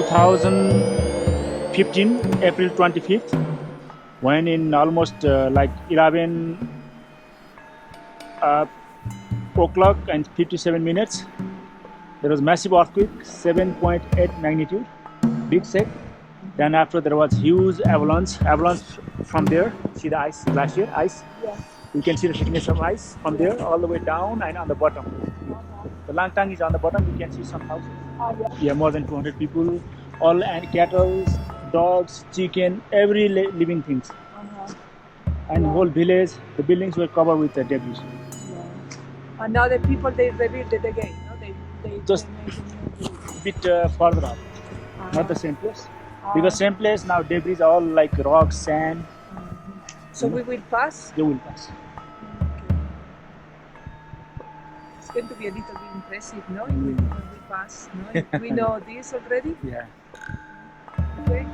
2015, April 25th, when in almost like 11 o'clock and 57 minutes, there was massive earthquake, 7.8 magnitude, big shake. Then after there was huge avalanche from there. See the ice, glacier ice? Yeah. You can see the thickness of ice from there all the way down and on the bottom. The Langtang is on the bottom, you can see some houses. Yeah, more than 200 people, all and cattle, dogs, chicken, every living things. And whole village, the buildings were covered with the debris. And now the people, they rebuild it again, no? They Just a bit further up, not the same place. Because same place now debris are all like rocks, sand. So we will pass? They will pass. It's going to be a little bit impressive, no? When we pass, no? We know this already? Yeah. Okay.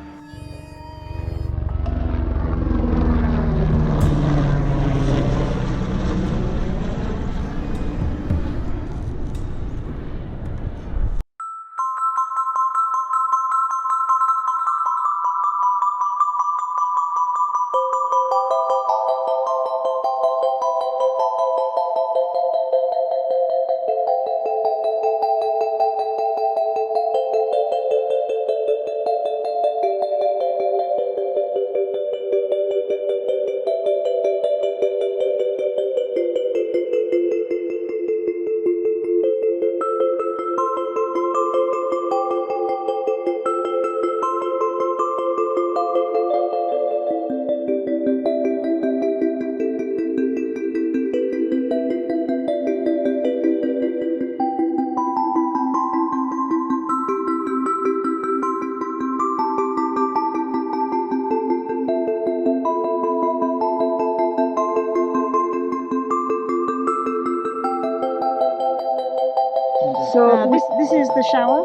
So this is the shower,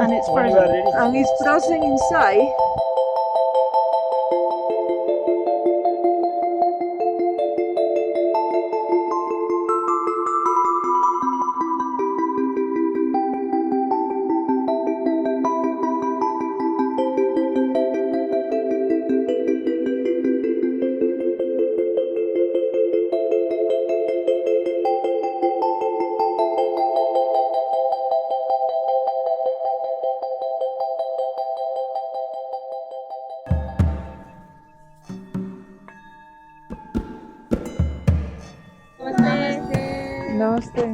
and it's frozen. And it's frozen inside. Namaste.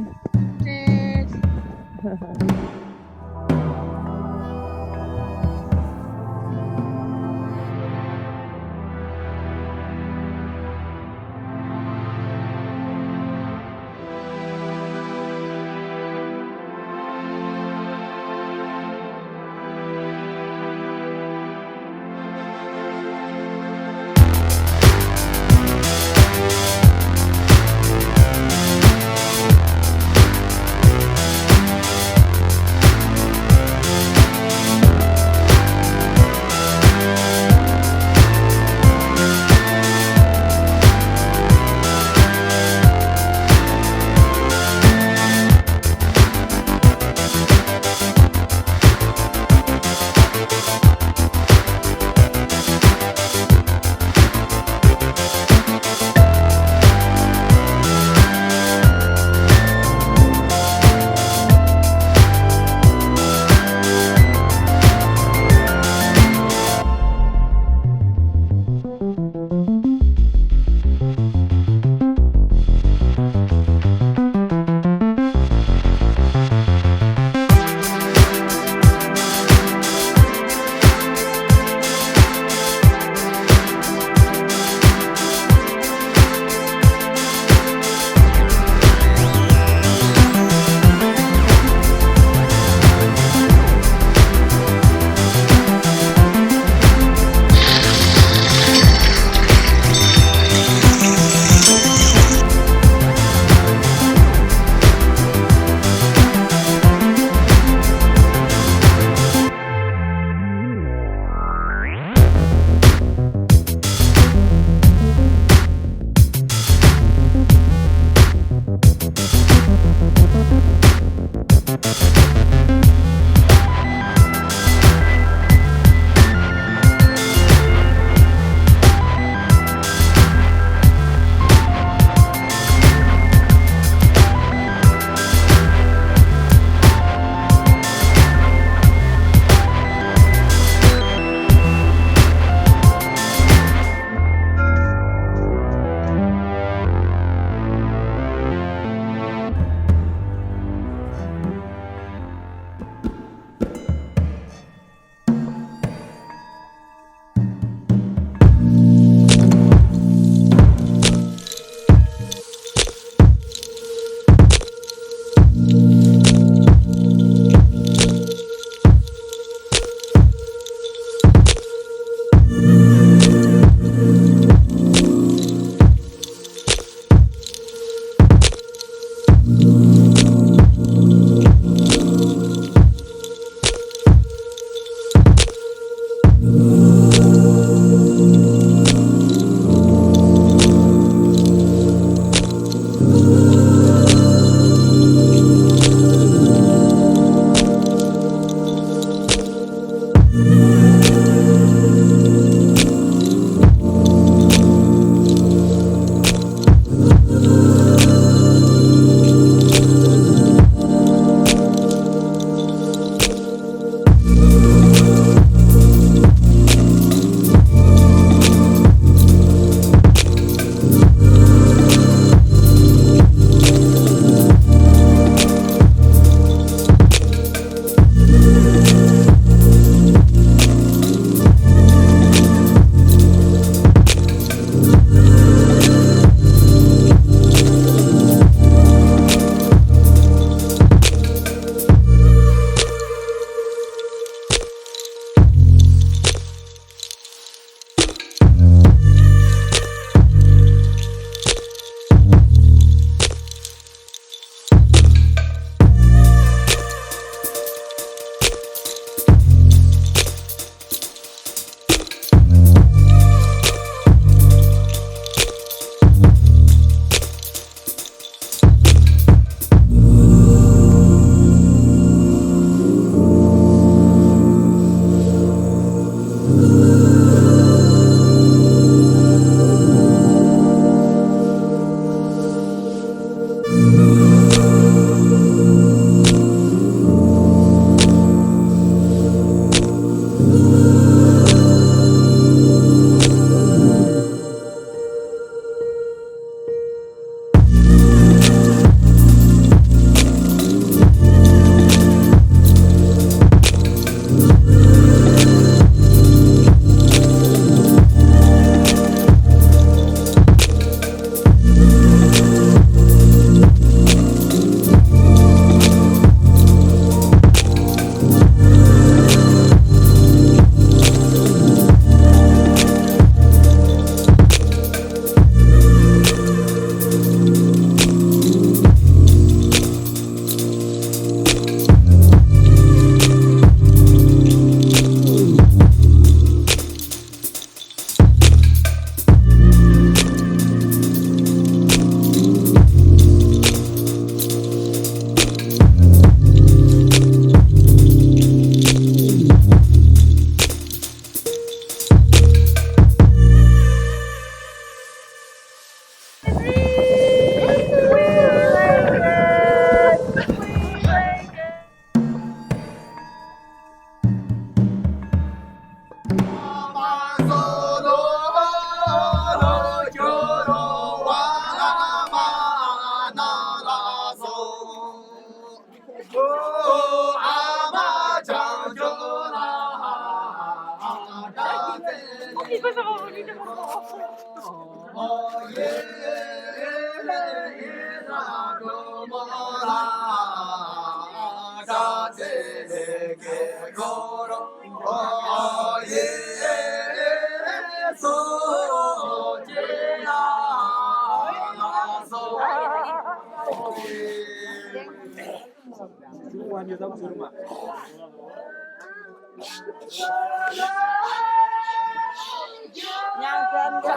Nhang cơm cho